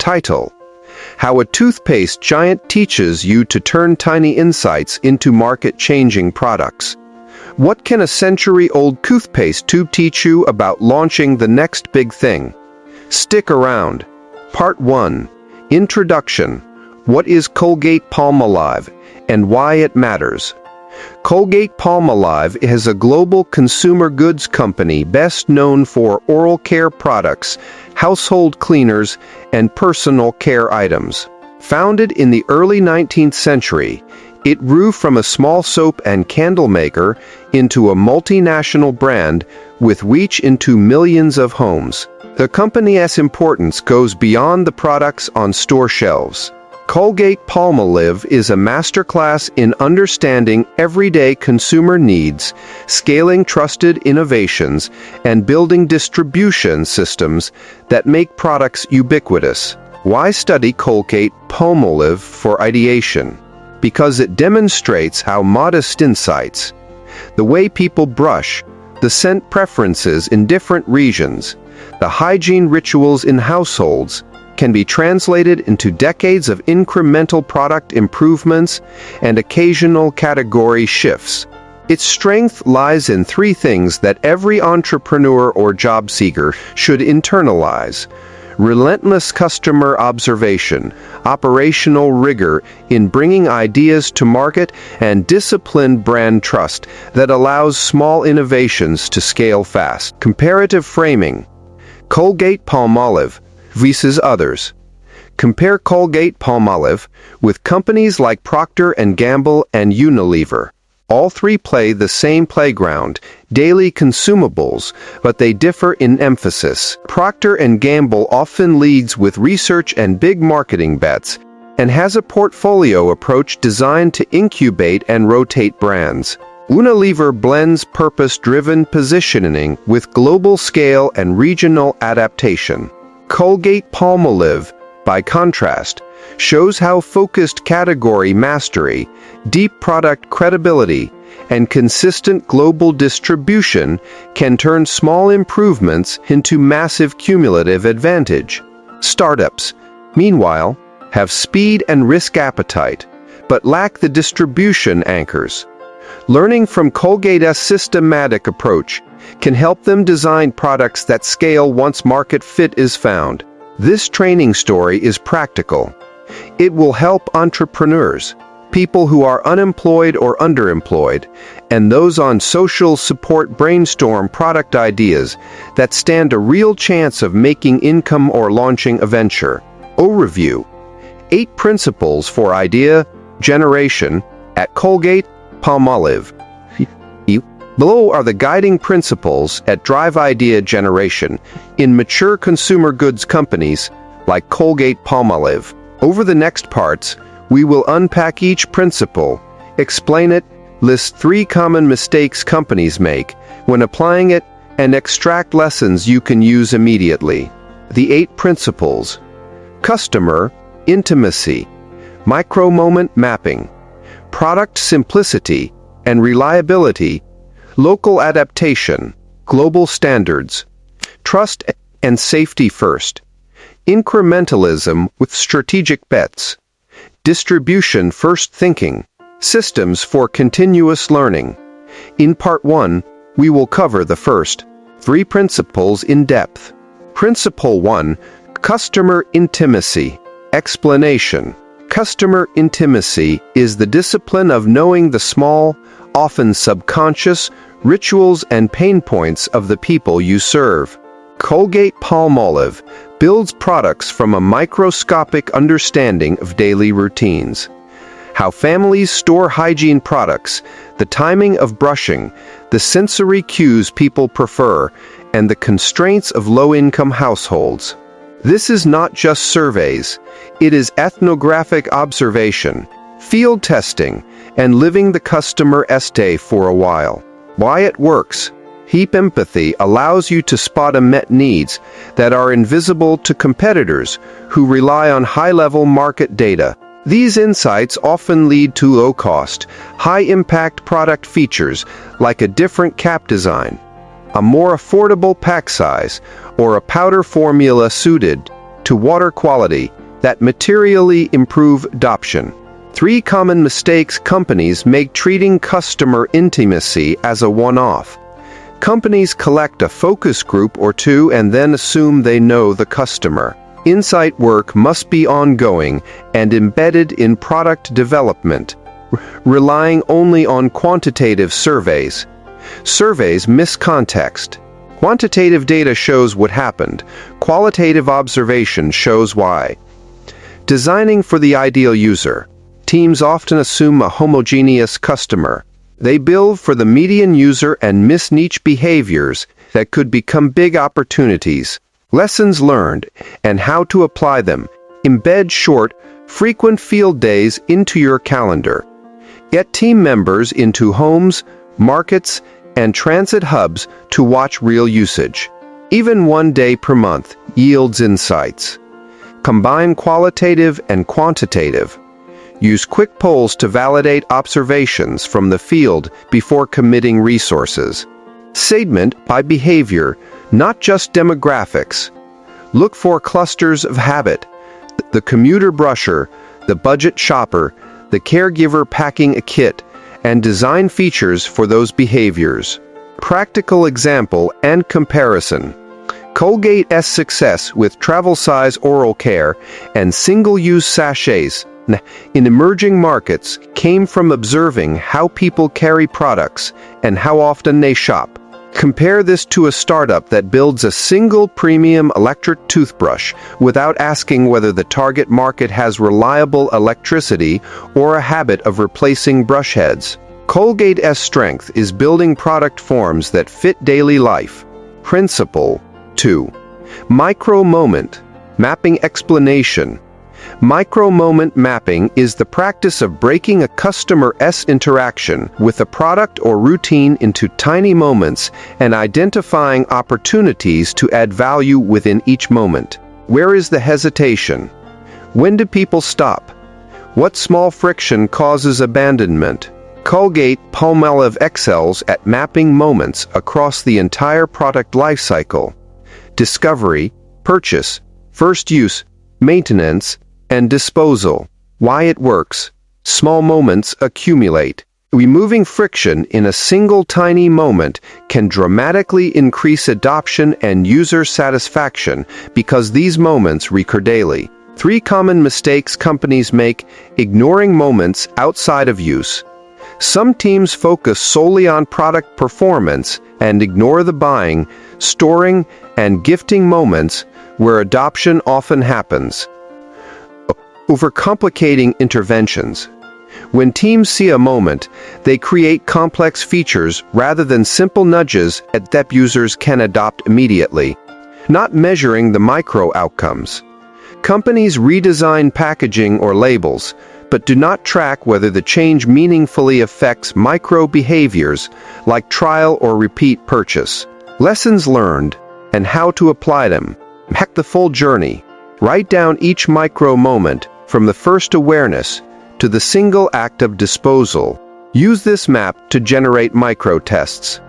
title. How a toothpaste giant teaches you to turn tiny insights into market-changing products. What can a century-old toothpaste tube teach you about launching the next big thing? Stick around. Part 1. Introduction. What is Colgate-Palmolive and why it matters? Colgate-Palmolive is a global consumer goods company best known for oral care products, household cleaners, and personal care items. Founded in the early 19th century, it grew from a small soap and candle maker into a multinational brand with reach into millions of homes. The company's importance goes beyond the products on store shelves. Colgate-Palmolive is a masterclass in understanding everyday consumer needs, scaling trusted innovations, and building distribution systems that make products ubiquitous. Why study Colgate-Palmolive for ideation? Because it demonstrates how modest insights, the way people brush, the scent preferences in different regions, the hygiene rituals in households, can be translated into decades of incremental product improvements and occasional category shifts. Its strength lies in three things that every entrepreneur or job seeker should internalize: relentless customer observation, operational rigor in bringing ideas to market, and disciplined brand trust that allows small innovations to scale fast. Comparative framing. Colgate-Palmolive versus others. Compare Colgate-Palmolive with companies like Procter & Gamble and Unilever. All three play the same playground, daily consumables, but they differ in emphasis. Procter & Gamble often leads with research and big marketing bets, and has a portfolio approach designed to incubate and rotate brands. Unilever blends purpose-driven positioning with global scale and regional adaptation. Colgate-Palmolive, by contrast, shows how focused category mastery, deep product credibility, and consistent global distribution can turn small improvements into massive cumulative advantage. Startups, meanwhile, have speed and risk appetite, but lack the distribution anchors. Learning from Colgate's systematic approach can help them design products that scale once market fit is found. This training story is practical. It will help entrepreneurs, people who are unemployed or underemployed, and those on social support brainstorm product ideas that stand a real chance of making income or launching a venture. Overview: 8 principles for idea generation at Colgate-Palmolive. Below are the guiding principles that drive idea generation in mature consumer goods companies like Colgate-Palmolive. Over the next parts, we will unpack each principle, explain it, list 3 common mistakes companies make when applying it, and extract lessons you can use immediately. The 8 principles: customer intimacy, micro-moment mapping, product simplicity and reliability, local adaptation, global standards, trust and safety first, incrementalism with strategic bets, distribution first thinking, systems for continuous learning. In Part 1, we will cover the first 3 principles in depth. Principle 1, customer intimacy. Explanation. Customer intimacy is the discipline of knowing the small, often subconscious, rituals and pain points of the people you serve. Colgate-Palmolive builds products from a microscopic understanding of daily routines. How families store hygiene products, the timing of brushing, the sensory cues people prefer, and the constraints of low-income households. This is not just surveys, it is ethnographic observation, field testing, and living the customer stay for a while. Why it works. Deep empathy allows you to spot unmet needs that are invisible to competitors who rely on high-level market data. These insights often lead to low-cost, high-impact product features like a different cap design, a more affordable pack size, or a powder formula suited to water quality that materially improve adoption. 3 common mistakes companies make treating customer intimacy as a one-off. Companies collect a focus group or two and then assume they know the customer. Insight work must be ongoing and embedded in product development, relying only on quantitative surveys. Surveys miss context. Quantitative data shows what happened. Qualitative observation shows why. Designing for the ideal user. Teams often assume a homogeneous customer. They build for the median user and miss niche behaviors that could become big opportunities. Lessons learned and how to apply them. Embed short, frequent field days into your calendar. Get team members into homes, markets, and transit hubs to watch real usage. Even 1 day per month yields insights. Combine qualitative and quantitative. Use quick polls to validate observations from the field before committing resources. Segment by behavior, not just demographics. Look for clusters of habit. The commuter brusher, the budget shopper, the caregiver packing a kit, and design features for those behaviors. Practical example and comparison. Colgate's success with travel-size oral care and single-use sachets in emerging markets came from observing how people carry products and how often they shop. Compare this to a startup that builds a single premium electric toothbrush without asking whether the target market has reliable electricity or a habit of replacing brush heads. Colgate's strength is building product forms that fit daily life. Principle 2. Micro-moment mapping explanation. Micro-moment mapping is the practice of breaking a customer's interaction with a product or routine into tiny moments and identifying opportunities to add value within each moment. Where is the hesitation? When do people stop? What small friction causes abandonment? Colgate-Palmolive excels at mapping moments across the entire product lifecycle. Discovery, purchase, first use, maintenance, and disposal. Why it works. Small moments accumulate. Removing friction in a single tiny moment can dramatically increase adoption and user satisfaction because these moments recur daily. 3 common mistakes companies make: ignoring moments outside of use. Some teams focus solely on product performance and ignore the buying, storing, and gifting moments where adoption often happens. Overcomplicating interventions. When teams see a moment, they create complex features rather than simple nudges that users can adopt immediately, not measuring the micro outcomes. Companies redesign packaging or labels, but do not track whether the change meaningfully affects micro behaviors like trial or repeat purchase. Lessons learned and how to apply them. Hack the full journey. Write down each micro moment from the first awareness to the single act of disposal. Use this map to generate micro tests.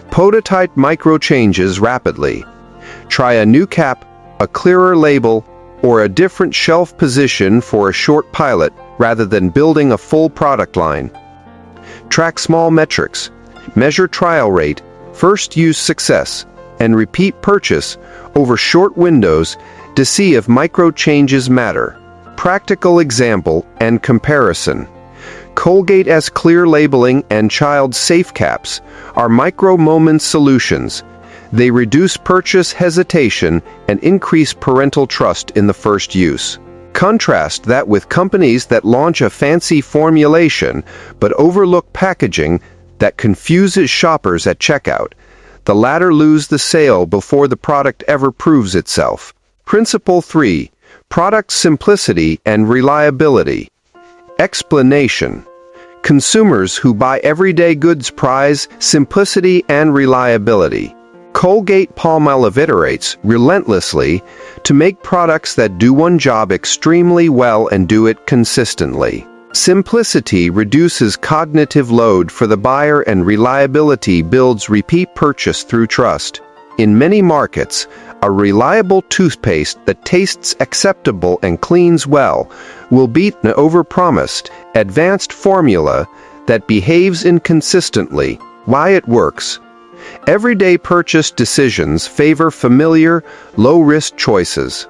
Prototype micro changes rapidly. Try a new cap, a clearer label, or a different shelf position for a short pilot rather than building a full product line. Track small metrics. Measure trial rate, first use success, and repeat purchase over short windows to see if micro changes matter. Practical example and comparison. Colgate's clear labeling and child safe caps are micro-moment solutions. They reduce purchase hesitation and increase parental trust in the first use. Contrast that with companies that launch a fancy formulation but overlook packaging that confuses shoppers at checkout. The latter lose the sale before the product ever proves itself. Principle 3. Product simplicity and reliability. Explanation. Consumers who buy everyday goods prize simplicity and reliability. Colgate-Palmolive iterates relentlessly to make products that do one job extremely well and do it consistently. Simplicity reduces cognitive load for the buyer and reliability builds repeat purchase through trust. In many markets, A reliable toothpaste that tastes acceptable and cleans well will beat an overpromised, advanced formula that behaves inconsistently. Why it works. Everyday purchase decisions favor familiar, low-risk choices.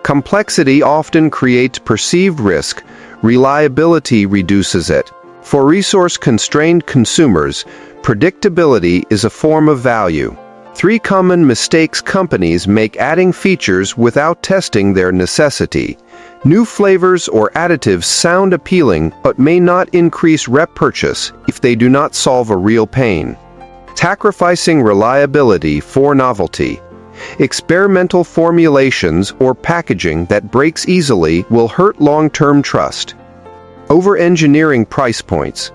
Complexity often creates perceived risk. Reliability reduces it. For resource-constrained consumers, predictability is a form of value. 3 common mistakes companies make adding features without testing their necessity. New flavors or additives sound appealing but may not increase repurchase if they do not solve a real pain. Sacrificing reliability for novelty. Experimental formulations or packaging that breaks easily will hurt long-term trust. Over-engineering price points.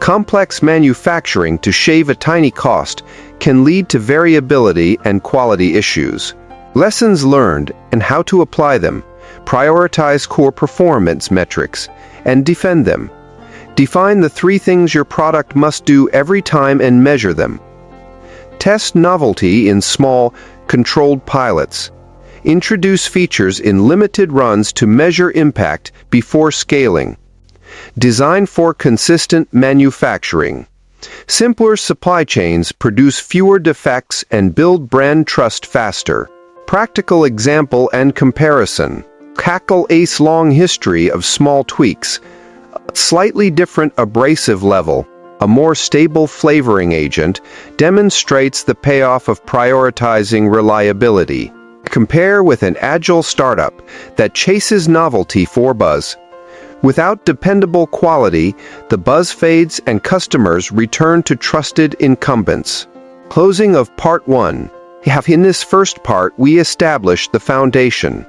Complex manufacturing to shave a tiny cost can lead to variability and quality issues. Lessons learned and how to apply them. Prioritize core performance metrics and defend them. Define the 3 things your product must do every time and measure them. Test novelty in small, controlled pilots. Introduce features in limited runs to measure impact before scaling. Design for consistent manufacturing. Simpler supply chains produce fewer defects and build brand trust faster. Practical example and comparison. Cackle Ace long history of small tweaks. Slightly different abrasive level, a more stable flavoring agent, demonstrates the payoff of prioritizing reliability. Compare with an agile startup that chases novelty for buzz. Without dependable quality, the buzz fades and customers return to trusted incumbents. Closing of Part 1. In this first part, we establish the foundation.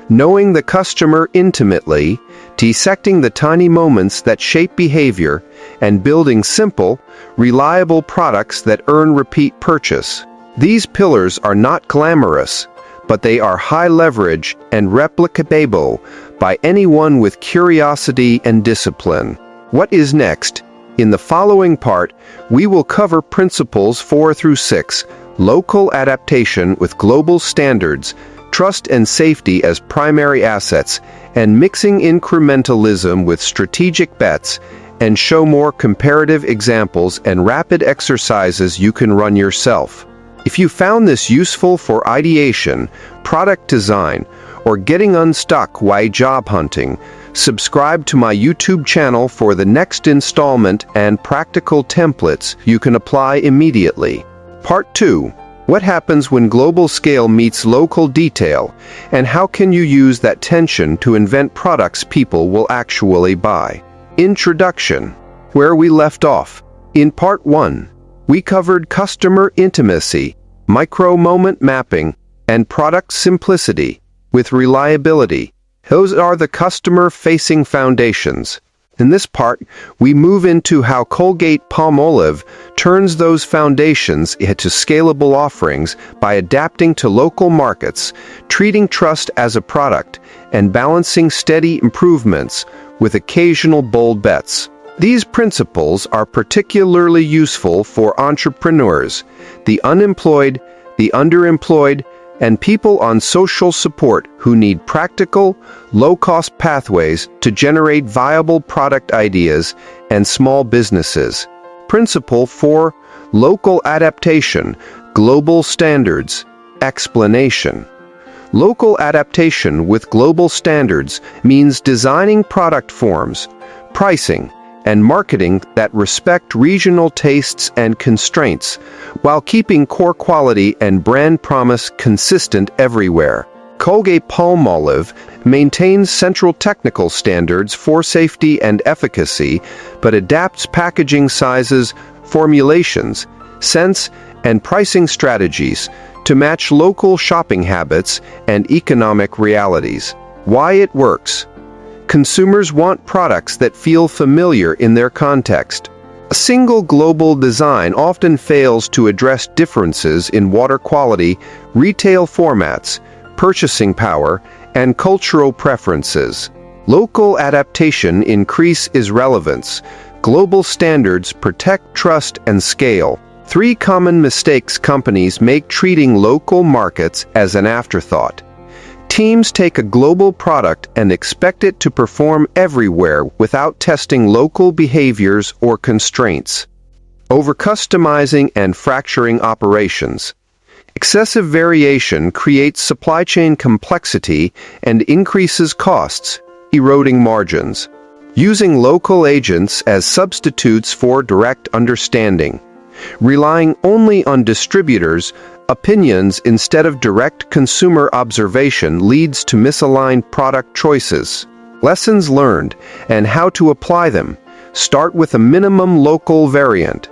Knowing the customer intimately, dissecting the tiny moments that shape behavior, and building simple, reliable products that earn repeat purchase. These pillars are not glamorous, but they are high leverage and replicable by anyone with curiosity and discipline. What is next? In the following part, we will cover principles 4 through 6, local adaptation with global standards, trust and safety as primary assets, and mixing incrementalism with strategic bets, and show more comparative examples and rapid exercises you can run yourself. If you found this useful for ideation, product design, or getting unstuck while job hunting, subscribe to my YouTube channel for the next installment and practical templates you can apply immediately. Part 2. What happens when global scale meets local detail, and how can you use that tension to invent products people will actually buy? Introduction. Where we left off. In Part 1, we covered customer intimacy, micro-moment mapping, and product simplicity with reliability. Those are the customer-facing foundations. In this part, we move into how Colgate-Palmolive turns those foundations into scalable offerings by adapting to local markets, treating trust as a product, and balancing steady improvements with occasional bold bets. These principles are particularly useful for entrepreneurs, the unemployed, the underemployed, and people on social support who need practical, low-cost pathways to generate viable product ideas and small businesses. Principle 4. Local adaptation, global standards. Explanation. Local adaptation with global standards means designing product forms, pricing, and marketing that respect regional tastes and constraints, while keeping core quality and brand promise consistent everywhere. Colgate-Palmolive maintains central technical standards for safety and efficacy, but adapts packaging sizes, formulations, scents, and pricing strategies to match local shopping habits and economic realities. Why it works. Consumers want products that feel familiar in their context. A single global design often fails to address differences in water quality, retail formats, purchasing power, and cultural preferences. Local adaptation increases relevance. Global standards protect trust and scale. 3 common mistakes companies make treating local markets as an afterthought. Teams take a global product and expect it to perform everywhere without testing local behaviors or constraints. Over-customizing and fracturing operations. Excessive variation creates supply chain complexity and increases costs, eroding margins. Using local agents as substitutes for direct understanding. Relying only on distributors' opinions instead of direct consumer observation leads to misaligned product choices. Lessons learned and how to apply them. Start with a minimum local variant.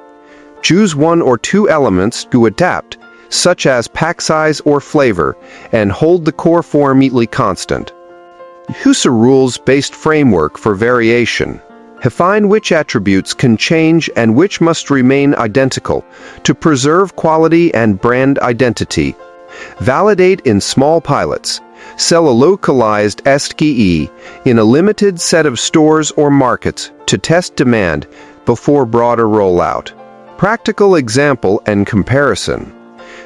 Choose 1 or 2 elements to adapt, such as pack size or flavor, and hold the core form neatly constant. Use a rules-based framework for variation. Define which attributes can change and which must remain identical to preserve quality and brand identity. Validate in small pilots. Sell a localized SKU in a limited set of stores or markets to test demand before broader rollout. Practical example and comparison.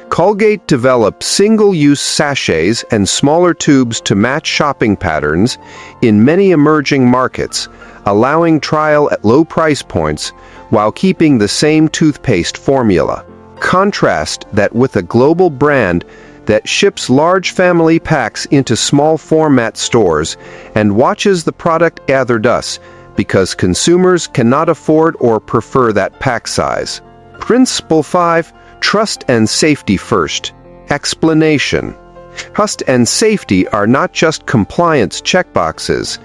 Colgate developed single-use sachets and smaller tubes to match shopping patterns in many emerging markets, allowing trial at low price points while keeping the same toothpaste formula. Contrast that with a global brand that ships large family packs into small format stores and watches the product gather dust because consumers cannot afford or prefer that pack size. Principle 5. Trust and safety first. Explanation. Trust and safety are not just compliance checkboxes.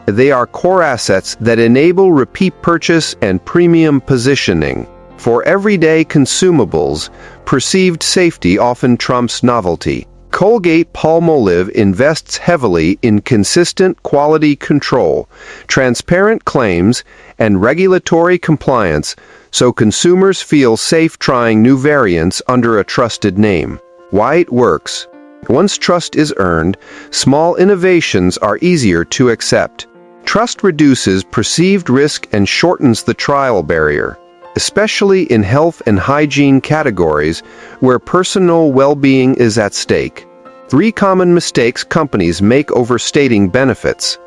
They are core assets that enable repeat purchase and premium positioning. For everyday consumables, perceived safety often trumps novelty. Colgate-Palmolive invests heavily in consistent quality control, transparent claims, and regulatory compliance so consumers feel safe trying new variants under a trusted name. Why it works. Once trust is earned, small innovations are easier to accept. Trust reduces perceived risk and shortens the trial barrier, especially in health and hygiene categories where personal well-being is at stake. 3 common mistakes companies make overstating benefits.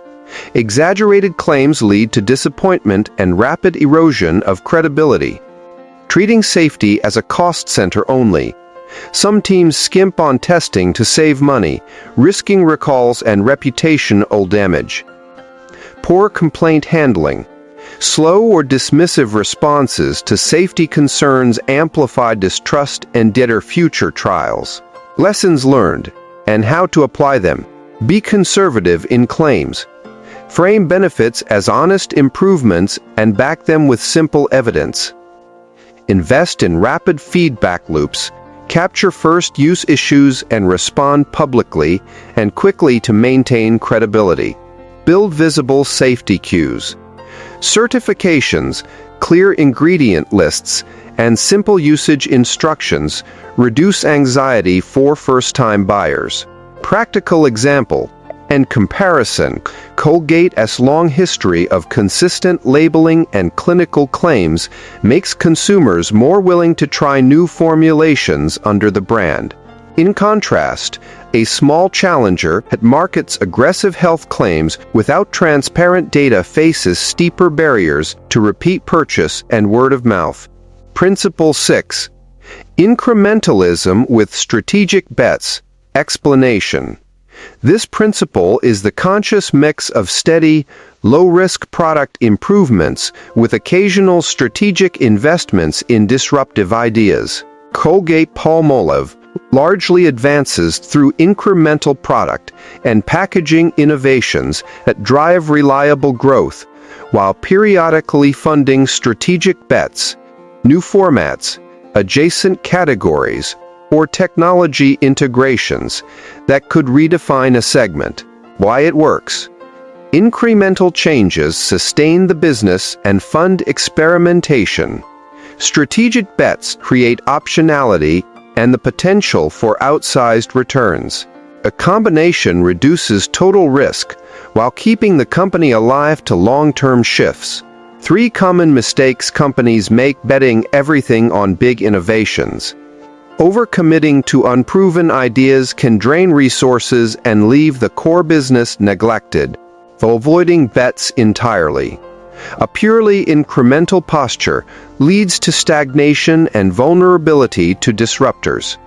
Exaggerated claims lead to disappointment and rapid erosion of credibility. Treating safety as a cost center only. Some teams skimp on testing to save money, risking recalls and reputational damage. Poor complaint handling. Slow or dismissive responses to safety concerns amplify distrust and deter future trials. Lessons learned and how to apply them. Be conservative in claims. Frame benefits as honest improvements and back them with simple evidence. Invest in rapid feedback loops. Capture first-use issues and respond publicly and quickly to maintain credibility. Build visible safety cues. Certifications, clear ingredient lists, and simple usage instructions reduce anxiety for first-time buyers. Practical example and comparison. Colgate's long history of consistent labeling and clinical claims makes consumers more willing to try new formulations under the brand. In contrast, a small challenger that markets aggressive health claims without transparent data faces steeper barriers to repeat purchase and word of mouth. Principle 6. Incrementalism with strategic bets. Explanation. This principle is the conscious mix of steady, low-risk product improvements with occasional strategic investments in disruptive ideas. Colgate-Palmolive largely advances through incremental product and packaging innovations that drive reliable growth, while periodically funding strategic bets, new formats, adjacent categories, or technology integrations that could redefine a segment. Why it works. Incremental changes sustain the business and fund experimentation. Strategic bets create optionality and the potential for outsized returns. A combination reduces total risk while keeping the company alive to long-term shifts. 3 common mistakes companies make betting everything on big innovations. Overcommitting to unproven ideas can drain resources and leave the core business neglected, avoiding bets entirely. A purely incremental posture leads to stagnation and vulnerability to disruptors.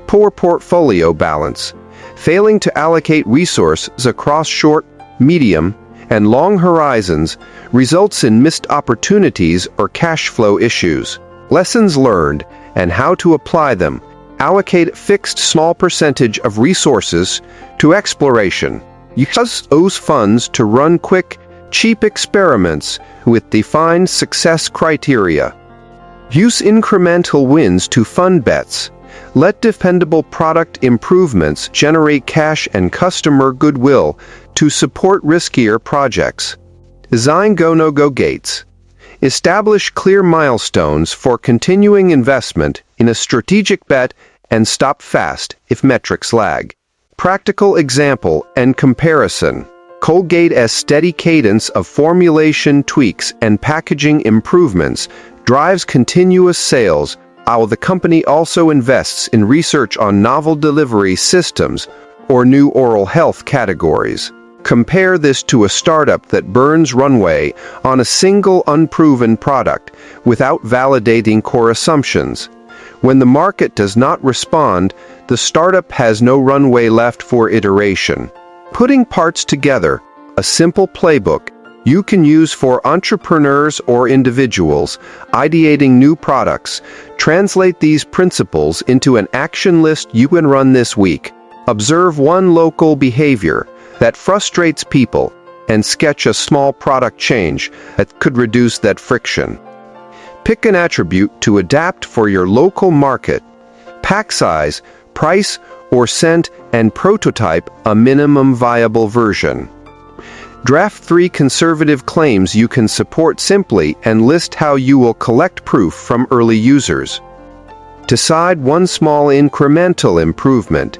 Poor portfolio balance. Failing to allocate resources across short, medium, and long horizons results in missed opportunities or cash flow issues. Lessons learned and how to apply them. Allocate a fixed small percentage of resources to exploration. Use those funds to run quick, cheap experiments with defined success criteria. Use incremental wins to fund bets. Let dependable product improvements generate cash and customer goodwill to support riskier projects. Design go-no-go gates. Establish clear milestones for continuing investment in a strategic bet and stop fast if metrics lag. Practical example and comparison. Colgate's steady cadence of formulation tweaks and packaging improvements drives continuous sales, while the company also invests in research on novel delivery systems or new oral health categories. Compare this to a startup that burns runway on a single unproven product without validating core assumptions. When the market does not respond, the startup has no runway left for iteration. Putting parts together, a simple playbook you can use for entrepreneurs or individuals ideating new products. Translate these principles into an action list you can run this week. Observe one local behavior that frustrates people and sketch a small product change that could reduce that friction. Pick an attribute to adapt for your local market. Pack size, price, or scent, and prototype a minimum viable version. Draft 3 conservative claims you can support simply and list how you will collect proof from early users. Decide one small incremental improvement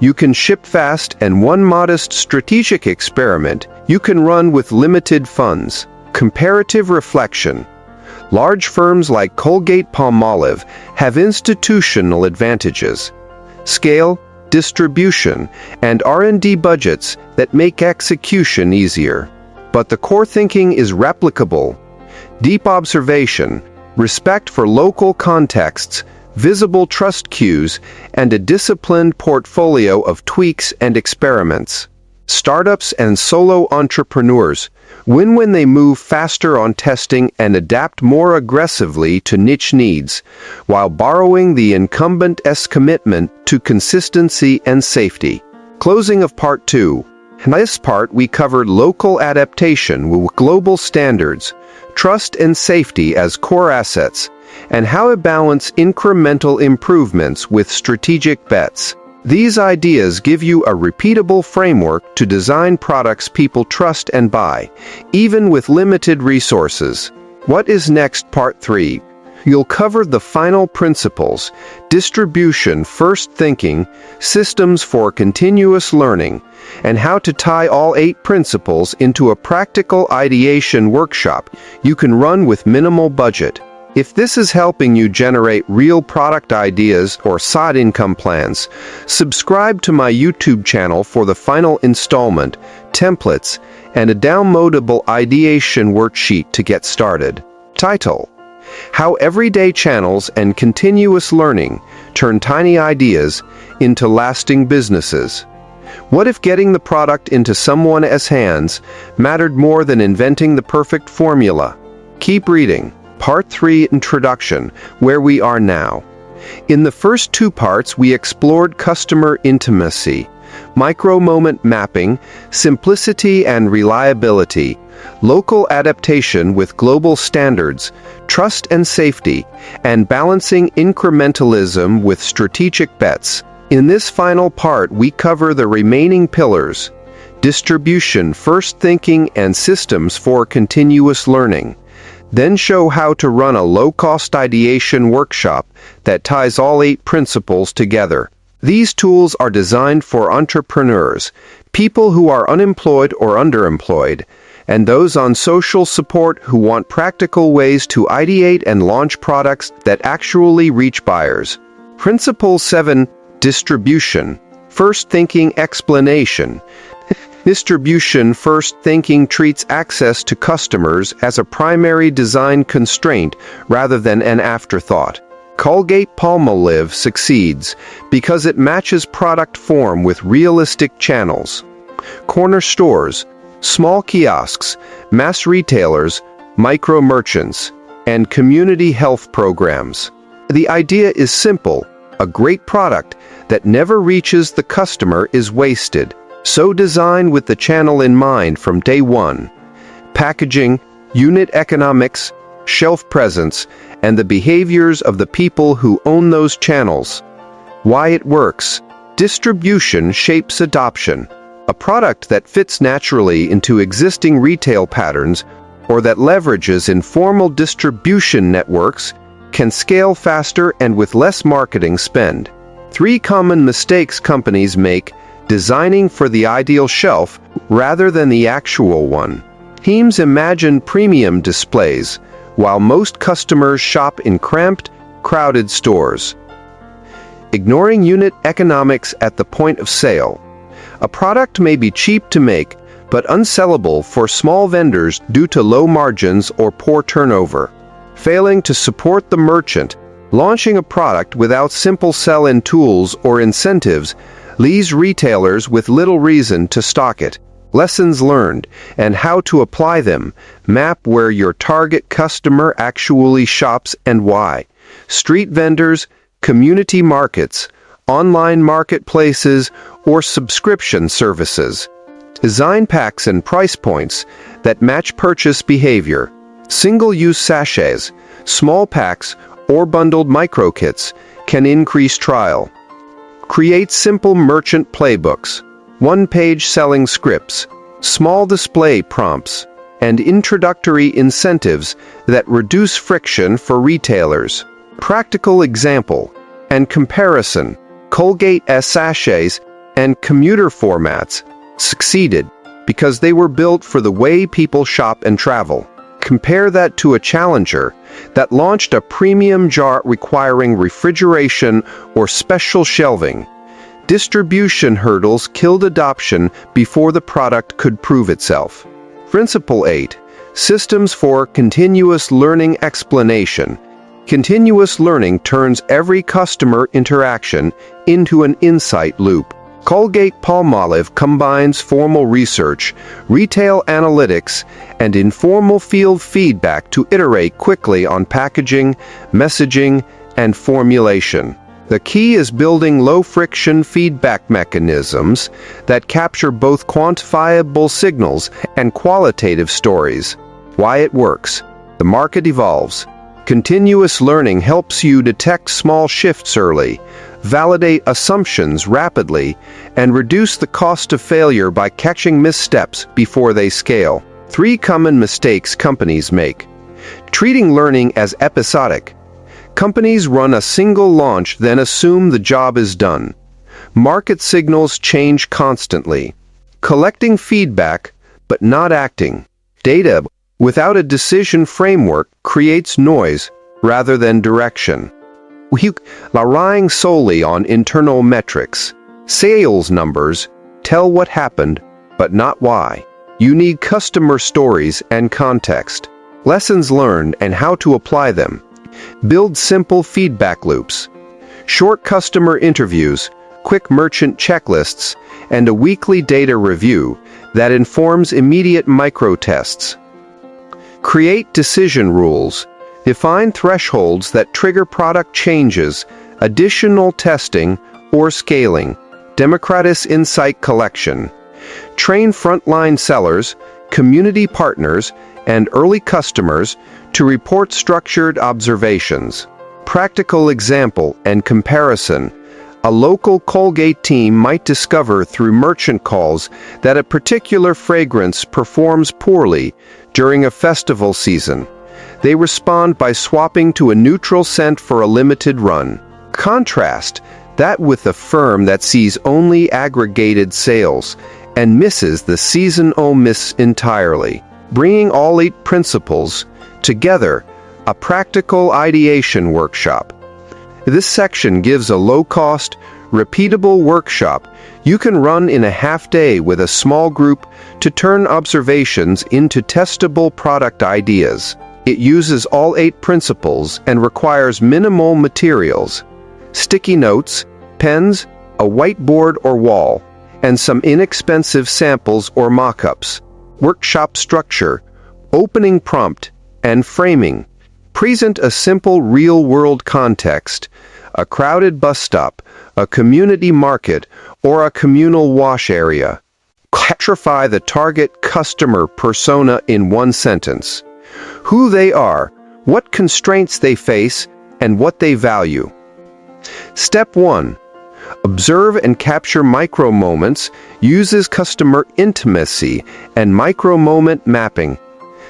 you can ship fast and one modest strategic experiment you can run with limited funds. Comparative reflection. Large firms like Colgate-Palmolive have institutional advantages. Scale, distribution, and R&D budgets that make execution easier. But the core thinking is replicable. Deep observation, respect for local contexts, visible trust cues, and a disciplined portfolio of tweaks and experiments. Startups and solo entrepreneurs win when they move faster on testing and adapt more aggressively to niche needs, while borrowing the incumbent's commitment to consistency and safety. Closing of Part 2. In this part we covered local adaptation with global standards, trust and safety as core assets, and how to balance incremental improvements with strategic bets. These ideas give you a repeatable framework to design products people trust and buy, even with limited resources. What is next? Part 3. You'll cover the final principles, distribution first thinking, systems for continuous learning, and how to tie all 8 principles into a practical ideation workshop you can run with minimal budget. If this is helping you generate real product ideas or side income plans, subscribe to my YouTube channel for the final installment, templates, and a downloadable ideation worksheet to get started. Title: How Everyday Channels and Continuous Learning Turn Tiny Ideas into Lasting Businesses. What if getting the product into someone's hands mattered more than inventing the perfect formula? Keep reading. Part 3 Introduction, Where We Are Now. In the first 2 parts we explored customer intimacy, micro-moment mapping, simplicity and reliability, local adaptation with global standards, trust and safety, and balancing incrementalism with strategic bets. In this final part we cover the remaining pillars: distribution, first thinking, and systems for continuous learning. Then show how to run a low-cost ideation workshop that ties all 8 principles together. These tools are designed for entrepreneurs, people who are unemployed or underemployed, and those on social support who want practical ways to ideate and launch products that actually reach buyers. Principle 7. Distribution. First thinking explanation. Distribution first thinking treats access to customers as a primary design constraint rather than an afterthought. Colgate-Palmolive succeeds because it matches product form with realistic channels. Corner stores, small kiosks, mass retailers, micro merchants, and community health programs. The idea is simple. A great product that never reaches the customer is wasted. So design with the channel in mind from day one. Packaging, unit economics, shelf presence, and the behaviors of the people who own those channels. Why it works. Distribution shapes adoption. A product that fits naturally into existing retail patterns or that leverages informal distribution networks can scale faster and with less marketing spend. 3 common mistakes companies make: designing for the ideal shelf rather than the actual one. Teams imagine premium displays, while most customers shop in cramped, crowded stores. Ignoring unit economics at the point of sale. A product may be cheap to make, but unsellable for small vendors due to low margins or poor turnover. Failing to support the merchant. Launching a product without simple sell-in tools or incentives leaves retailers with little reason to stock it. Lessons learned and how to apply them. Map where your target customer actually shops and why. Street vendors, community markets, online marketplaces, or subscription services. Design packs and price points that match purchase behavior. Single-use sachets, small packs, or bundled micro-kits can increase trial. Create simple merchant playbooks, one-page selling scripts, small display prompts, and introductory incentives that reduce friction for retailers. Practical example and comparison. Colgate sachets and commuter formats succeeded because they were built for the way people shop and travel. Compare that to a challenger that launched a premium jar requiring refrigeration or special shelving. Distribution hurdles killed adoption before the product could prove itself. Principle 8. Systems for continuous learning explanation. Continuous learning turns every customer interaction into an insight loop. Colgate-Palmolive combines formal research, retail analytics, and informal field feedback to iterate quickly on packaging, messaging, and formulation. The key is building low-friction feedback mechanisms that capture both quantifiable signals and qualitative stories. Why it works. The market evolves. Continuous learning helps you detect small shifts early, validate assumptions rapidly, and reduce the cost of failure by catching missteps before they scale. 3 common mistakes companies make. Treating learning as episodic. Companies run a single launch then assume the job is done. Market signals change constantly. Collecting feedback, but not acting. Data without a decision framework creates noise rather than direction. Relying solely on internal metrics. Sales numbers tell what happened, but not why. You need customer stories and context. Lessons learned and how to apply them. Build simple feedback loops. Short customer interviews, quick merchant checklists, and a weekly data review that informs immediate micro-tests. Create decision rules. Define thresholds that trigger product changes, additional testing, or scaling. Democratic insight collection. Train frontline sellers, community partners, and early customers to report structured observations. Practical example and comparison. A local Colgate team might discover through merchant calls that a particular fragrance performs poorly during a festival season. They respond by swapping to a neutral scent for a limited run. Contrast that with a firm that sees only aggregated sales and misses the seasonal miss entirely. bringing all 8 principles together, a practical ideation workshop. This section gives a low-cost, repeatable workshop you can run in a half-day with a small group to turn observations into testable product ideas. It uses all 8 principles and requires minimal materials: sticky notes, pens, a whiteboard or wall, and some inexpensive samples or mock-ups. Workshop structure, opening prompt, and framing. Present a simple real-world context: a crowded bus stop, a community market, or a communal wash area. Clarify the target customer persona in one sentence: who they are, what constraints they face, and what they value. Step 1. Observe and capture micro-moments. Uses customer intimacy and micro-moment mapping.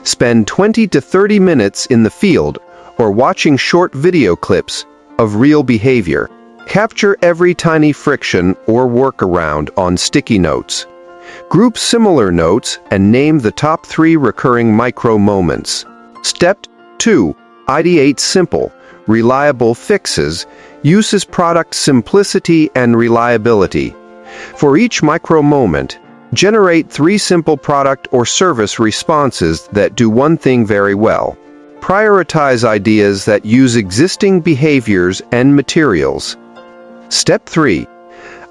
Spend 20 to 30 minutes in the field or watching short video clips of real behavior. Capture every tiny friction or workaround on sticky notes. Group similar notes and name the top 3 recurring micro-moments. Step 2. Ideate simple, reliable fixes. Uses product simplicity and reliability. For each micro-moment, generate 3 simple product or service responses that do one thing very well. Prioritize ideas that use existing behaviors and materials. Step 3.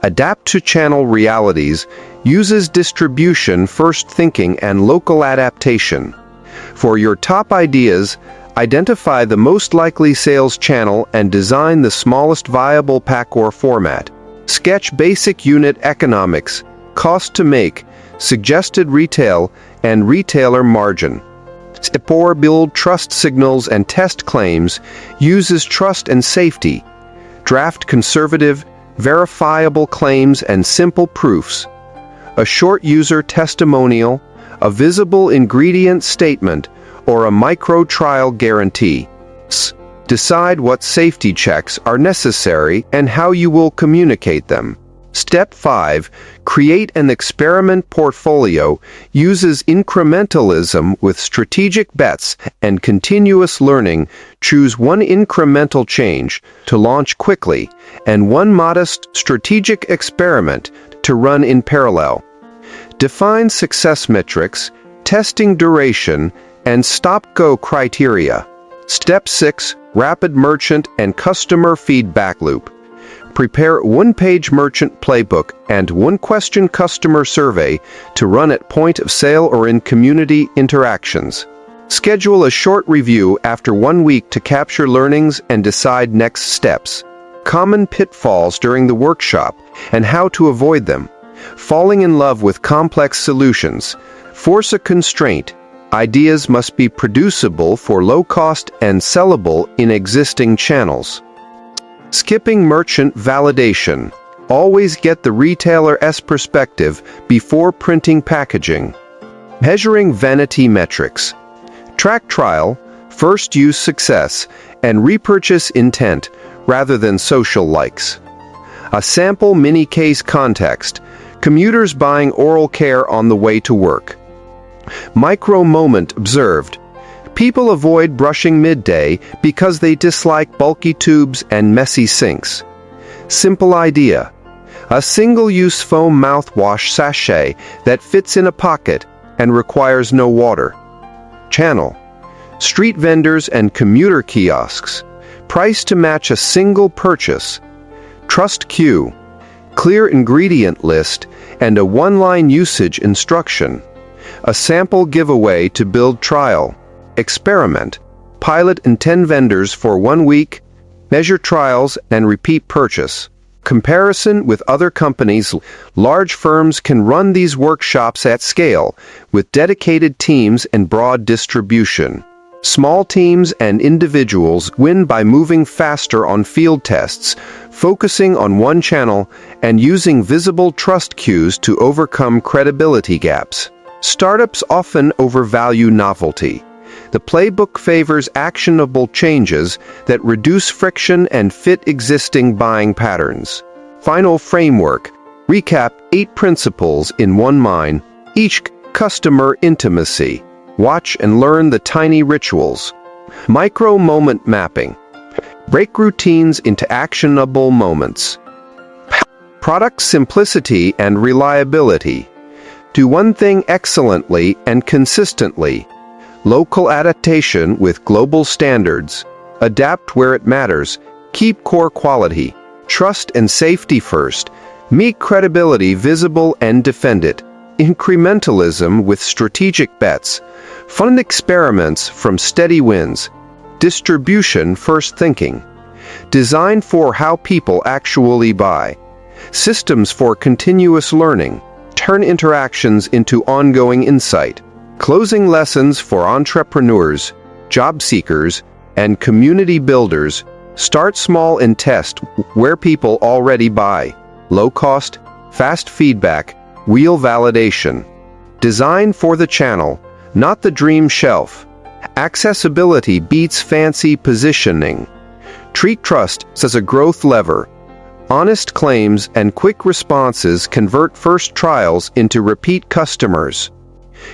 Adapt to channel realities. Uses distribution-first thinking and local adaptation. For your top ideas, identify the most likely sales channel and design the smallest viable pack or format. Sketch basic unit economics, cost to make, suggested retail, and retailer margin. Step 4. Build trust signals and test claims. Uses trust and safety. Draft conservative, verifiable claims and simple proofs. A short user testimonial, a visible ingredient statement, or a micro-trial guarantee. Decide what safety checks are necessary and how you will communicate them. Step 5. Create an experiment portfolio. Uses incrementalism with strategic bets and continuous learning. Choose one incremental change to launch quickly and one modest strategic experiment to run in parallel. Define success metrics, testing duration, and stop-go criteria. Step 6. Rapid merchant and customer feedback loop. Prepare one-page merchant playbook and one-question customer survey to run at point of sale or in community interactions. Schedule a short review after 1 week to capture learnings and decide next steps. Common pitfalls during the workshop and how to avoid them. Falling in love with complex solutions. Force a constraint. Ideas must be producible for low cost and sellable in existing channels. Skipping merchant validation. Always get the retailer's perspective before printing packaging. Measuring vanity metrics. Track trial, first use success, and repurchase intent rather than social likes. A sample mini case context. Commuters buying oral care on the way to work. Micro moment observed. People avoid brushing midday because they dislike bulky tubes and messy sinks. Simple idea. A single-use foam mouthwash sachet that fits in a pocket and requires no water. Channel. Street vendors and commuter kiosks. Price to match a single purchase. Trust queue. Clear ingredient list and a one-line usage instruction. A sample giveaway to build trial. Experiment. Pilot in 10 vendors for 1 week. Measure trials and repeat purchase. Comparison with other companies. Large firms can run these workshops at scale with dedicated teams and broad distribution. Small teams and individuals win by moving faster on field tests, focusing on one channel, and using visible trust cues to overcome credibility gaps. Startups often overvalue novelty. The playbook favors actionable changes that reduce friction and fit existing buying patterns. Final framework. Recap 8 principles in one mind. Each customer intimacy. Watch and learn the tiny rituals. Micro-moment mapping. Break routines into actionable moments. Product simplicity and reliability. Do one thing excellently and consistently. Local adaptation with global standards. Adapt where it matters. Keep core quality. Trust and safety first. Make credibility visible and defend it. Incrementalism with strategic bets. Fund experiments from steady wins. Distribution first thinking. Design for how people actually buy. Systems for continuous learning. Turn interactions into ongoing insight. Closing lessons for entrepreneurs, job seekers, and community builders. Start small and test where people already buy. Low cost, fast feedback, real validation. Design for the channel, not the dream shelf. Accessibility beats fancy positioning. Treat trust as a growth lever. Honest claims and quick responses convert first trials into repeat customers.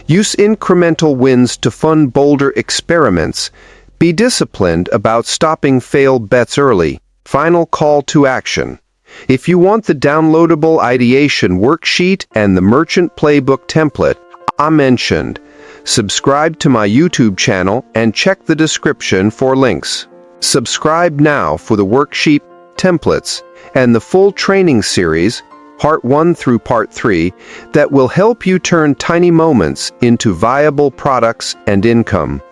Use incremental wins to fund bolder experiments. Be disciplined about stopping failed bets early. Final call to action. If you want the downloadable ideation worksheet and the merchant playbook template I mentioned, subscribe to my YouTube channel and check the description for links. Subscribe now for the worksheet, templates, and the full training series, Part 1 through Part 3, that will help you turn tiny moments into viable products and income.